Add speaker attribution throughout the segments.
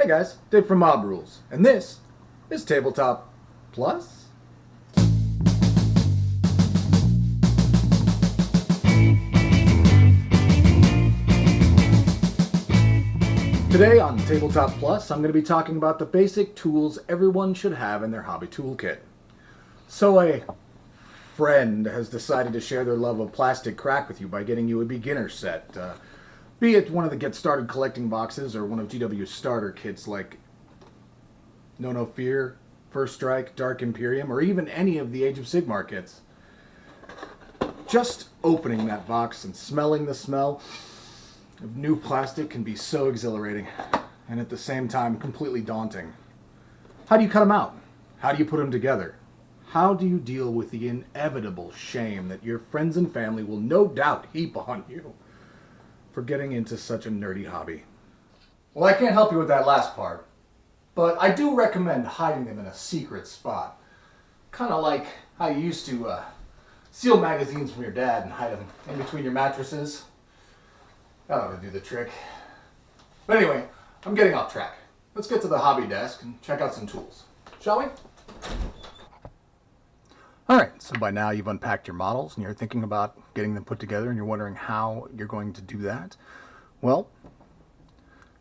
Speaker 1: Hey guys, Dave from Mob Rules, and this is Tabletop Plus. Today on Tabletop Plus, I'm going to be talking about the basic tools everyone should have in their hobby toolkit. So a friend has decided to share their love of plastic crack with you by getting you a beginner set. Be it one of the Get Started collecting boxes or one of GW's starter kits like No Fear, First Strike, Dark Imperium, or even any of the Age of Sigmar kits. Just opening that box and smelling the smell of new plastic can be so exhilarating and at the same time completely daunting. How do you cut them out? How do you put them together? How do you deal with the inevitable shame that your friends and family will no doubt heap on you for getting into such a nerdy hobby? Well, I can't help you with that last part, but I do recommend hiding them in a secret spot. Kind of like how you used to steal magazines from your dad and hide them in between your mattresses. That ought to do the trick. But anyway, I'm getting off track. Let's get to the hobby desk and check out some tools, shall we? Alright, so by now you've unpacked your models and you're thinking about getting them put together and you're wondering how you're going to do that. Well,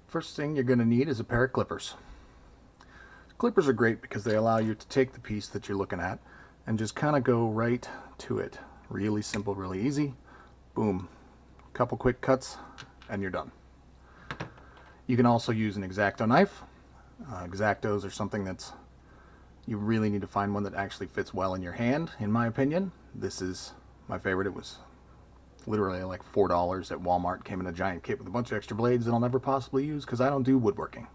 Speaker 1: first thing you're going to need is a pair of clippers. Clippers are great because they allow you to take the piece that you're looking at and just kind of go right to it. Really simple, really easy. Boom. Couple quick cuts and you're done. You can also use an X-Acto knife. X-Actos are something that's you really need to find one that actually fits well in your hand, in my opinion. This is my favorite. It was literally like $4 at Walmart. Came in a giant kit with a bunch of extra blades that I'll never possibly use because I don't do woodworking.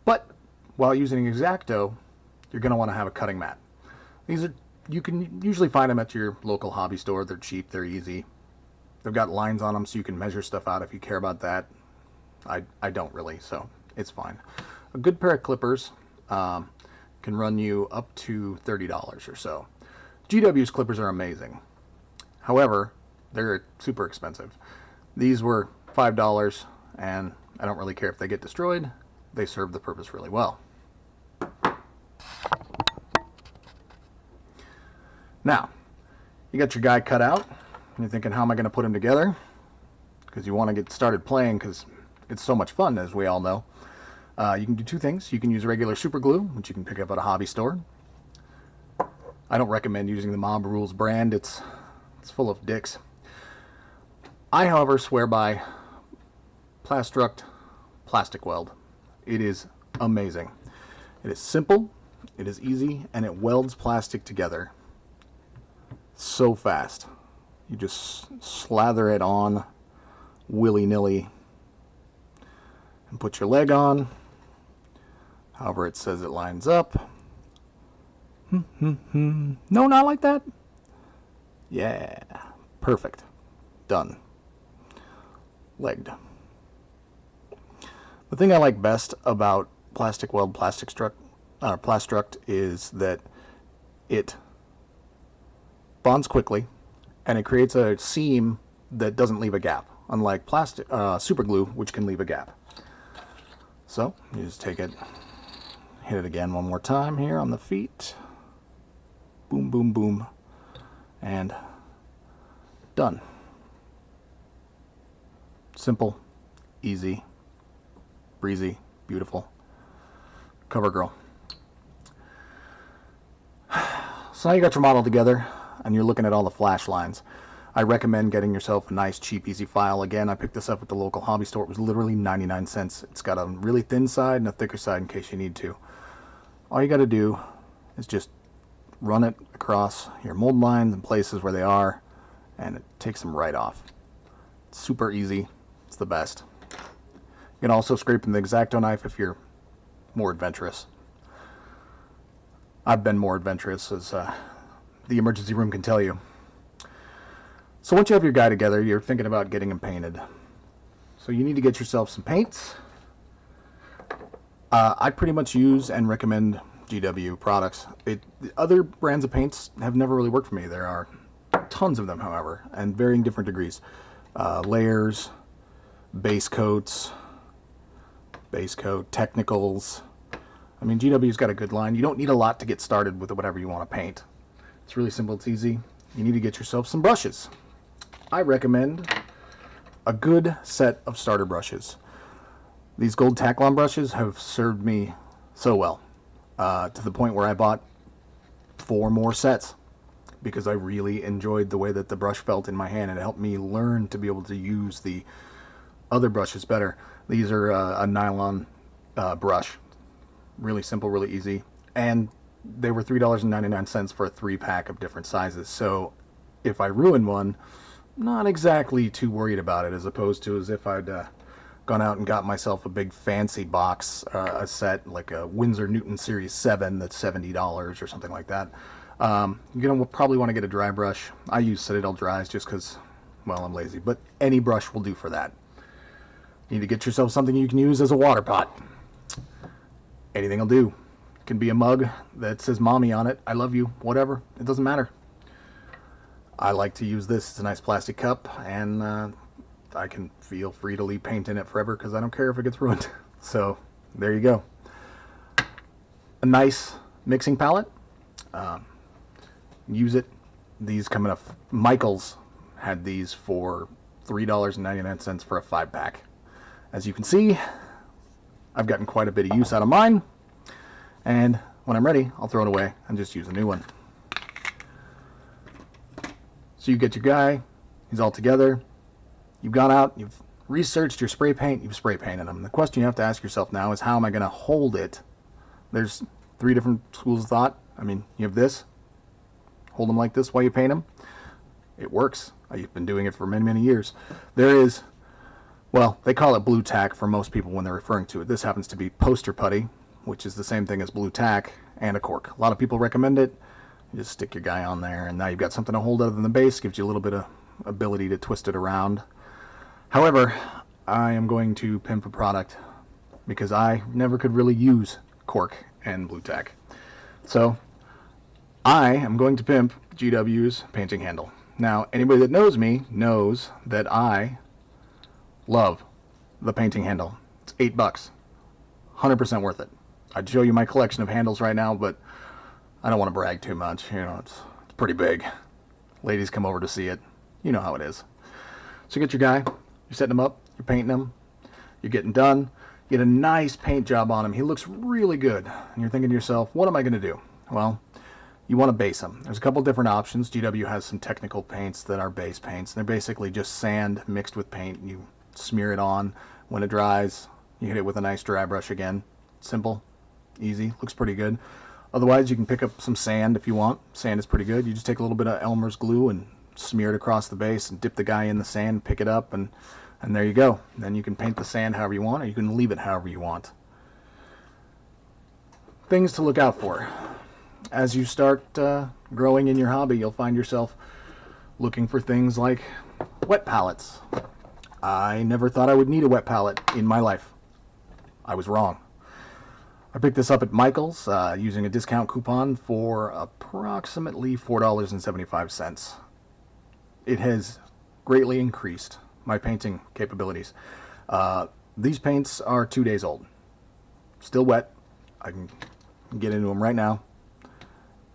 Speaker 1: But while using an X-Acto, you're going to want to have a cutting mat. You can usually find them at your local hobby store. They're cheap, they're easy. They've got lines on them so you can measure stuff out if you care about that. I don't really, so it's fine. A good pair of clippers can run you up to $30 or so. GW's clippers are amazing. However, they're super expensive. These were $5 and I don't really care if they get destroyed. They serve the purpose really well. Now, you got your guy cut out. And you're thinking, how am I going to put them together? Because you want to get started playing because it's so much fun, as we all know. You can do two things. You can use regular super glue, which you can pick up at a hobby store. I don't recommend using the Mob Rules brand. It's full of dicks. I, however, swear by Plastruct Plastic Weld. It is amazing. It is simple, it is easy, and it welds plastic together so fast. You just slather it on willy-nilly and put your leg on however it says it lines up. No, not like that. Yeah, perfect. Done. Legged. The thing I like best about Plastic Weld Plastruct is that it bonds quickly and it creates a seam that doesn't leave a gap, unlike super glue, which can leave a gap. So you just take it, hit it again one more time here on the feet. Boom, boom, boom, and done. Simple, easy, breezy, beautiful. Cover girl. So now you got your model together and you're looking at all the flash lines. I recommend getting yourself a nice, cheap, easy file. Again, I picked this up at the local hobby store. It was literally 99 cents. It's got a really thin side and a thicker side in case you need to. All you got to do is just run it across your mold lines and places where they are, and it takes them right off. It's super easy. It's the best. You can also scrape in the X-Acto knife if you're more adventurous. I've been more adventurous, as the emergency room can tell you. So once you have your guy together, you're thinking about getting him painted. So you need to get yourself some paints. I pretty much use and recommend GW products. Other brands of paints have never really worked for me. There are tons of them, however, and varying different degrees. Layers, base coats, base coat, technicals. I mean, GW's got a good line. You don't need a lot to get started with whatever you want to paint. It's really simple, it's easy. You need to get yourself some brushes. I recommend a good set of starter brushes. These gold Taklon brushes have served me so well, to the point where I bought 4 more sets because I really enjoyed the way that the brush felt in my hand, and it helped me learn to be able to use the other brushes better. These are a nylon brush. Really simple, really easy. And they were $3.99 for a 3-pack of different sizes. So if I ruin one, not exactly too worried about it, as opposed to as if I'd gone out and got myself a big fancy box, a set like a Winsor Newton Series 7 that's $70 or something like that. You're going to probably want to get a dry brush. I use Citadel dries just because, well, I'm lazy, but any brush will do for that. You need to get yourself something you can use as a water pot. Anything will do. It can be a mug that says mommy on it, I love you, whatever, it doesn't matter. I like to use this. It's a nice plastic cup, and I can feel free to leave paint in it forever because I don't care if it gets ruined. So there you go. A nice mixing palette. Use it. These come in a Michaels had these for $3.99 for a 5-pack. As you can see, I've gotten quite a bit of use out of mine, and when I'm ready, I'll throw it away and just use a new one. So you get your guy, he's all together, you've gone out, you've researched your spray paint, you've spray painted them. The question you have to ask yourself now is, how am I going to hold it? There's 3 different schools of thought. I mean, you have this, hold them like this while you paint them. It works. I've been doing it for many, many years. There is, well, they call it blue tack for most people when they're referring to it. This happens to be poster putty, which is the same thing as blue tack, and a cork. A lot of people recommend it. You just stick your guy on there, and now you've got something to hold other than the base. Gives you a little bit of ability to twist it around. However, I am going to pimp a product because I never could really use cork and blue tack. So I am going to pimp GW's painting handle. Now, anybody that knows me knows that I love the painting handle. It's $8. 100% worth it. I'd show you my collection of handles right now, but I don't want to brag too much. You know, it's pretty big. Ladies come over to see it. You know how it is. So you get your guy, you're setting him up, you're painting him, you're getting done, you get a nice paint job on him. He looks really good. And you're thinking to yourself, what am I going to do? Well, you want to base him. There's a couple different options. GW has some technical paints that are base paints. They're basically just sand mixed with paint. You smear it on. When it dries, you hit it with a nice dry brush again. Simple, easy, looks pretty good. Otherwise, you can pick up some sand if you want. Sand is pretty good. You just take a little bit of Elmer's glue and smear it across the base and dip the guy in the sand, pick it up, and there you go. Then you can paint the sand however you want, or you can leave it however you want. Things to look out for. As you start growing in your hobby, you'll find yourself looking for things like wet palettes. I never thought I would need a wet palette in my life. I was wrong. I picked this up at Michael's using a discount coupon for approximately $4.75. It has greatly increased my painting capabilities. These paints are 2 days old. Still wet. I can get into them right now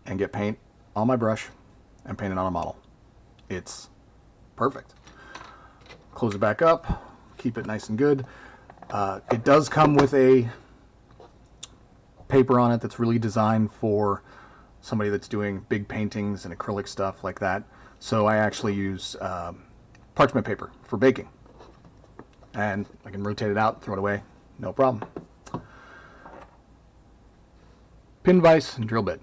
Speaker 1: and get paint on my brush and paint it on a model. It's perfect. Close it back up, keep it nice and good. It does come with a paper on it that's really designed for somebody that's doing big paintings and acrylic stuff like that. So I actually use parchment paper for baking. And I can rotate it out, throw it away, no problem. Pin vise and drill bit.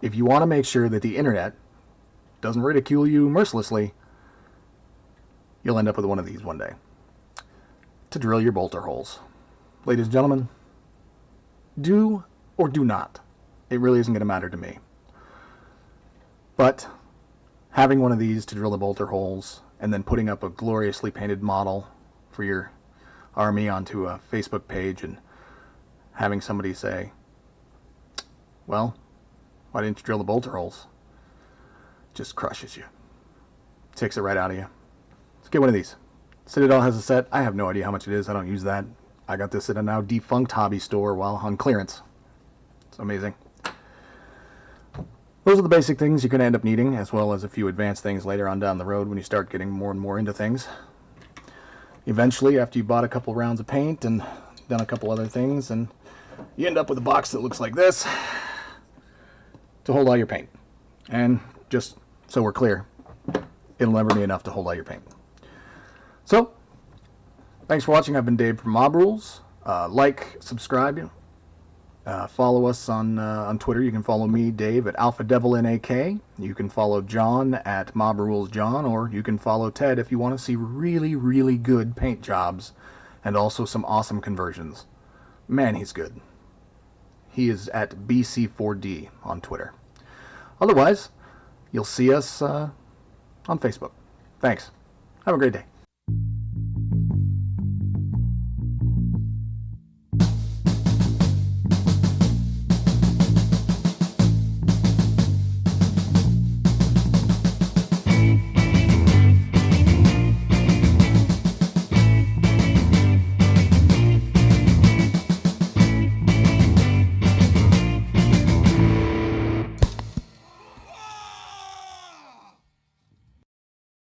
Speaker 1: If you want to make sure that the internet doesn't ridicule you mercilessly, you'll end up with one of these one day to drill your bolter holes. Ladies and gentlemen, do or do not. It really isn't going to matter to me. But having one of these to drill the bolter holes and then putting up a gloriously painted model for your army onto a Facebook page and having somebody say, well, why didn't you drill the bolter holes? Just crushes you. Takes it right out of you. Let's get one of these. Citadel has a set. I have no idea how much it is. I don't use that. I got this at a now defunct hobby store while on clearance. It's amazing. Those are the basic things you're going to end up needing, as well as a few advanced things later on down the road when you start getting more and more into things. Eventually, after you bought a couple rounds of paint and done a couple other things, and you end up with a box that looks like this to hold all your paint. And just so we're clear, it'll never be enough to hold all your paint. So, thanks for watching. I've been Dave from Mob Rules. Like, subscribe, follow us on Twitter. You can follow me, Dave, at AlphaDevilNAK. You can follow John at Mob Rules John, or you can follow Ted if you want to see really, really good paint jobs and also some awesome conversions. Man, he's good. He is at BC4D on Twitter. Otherwise, you'll see us on Facebook. Thanks. Have a great day.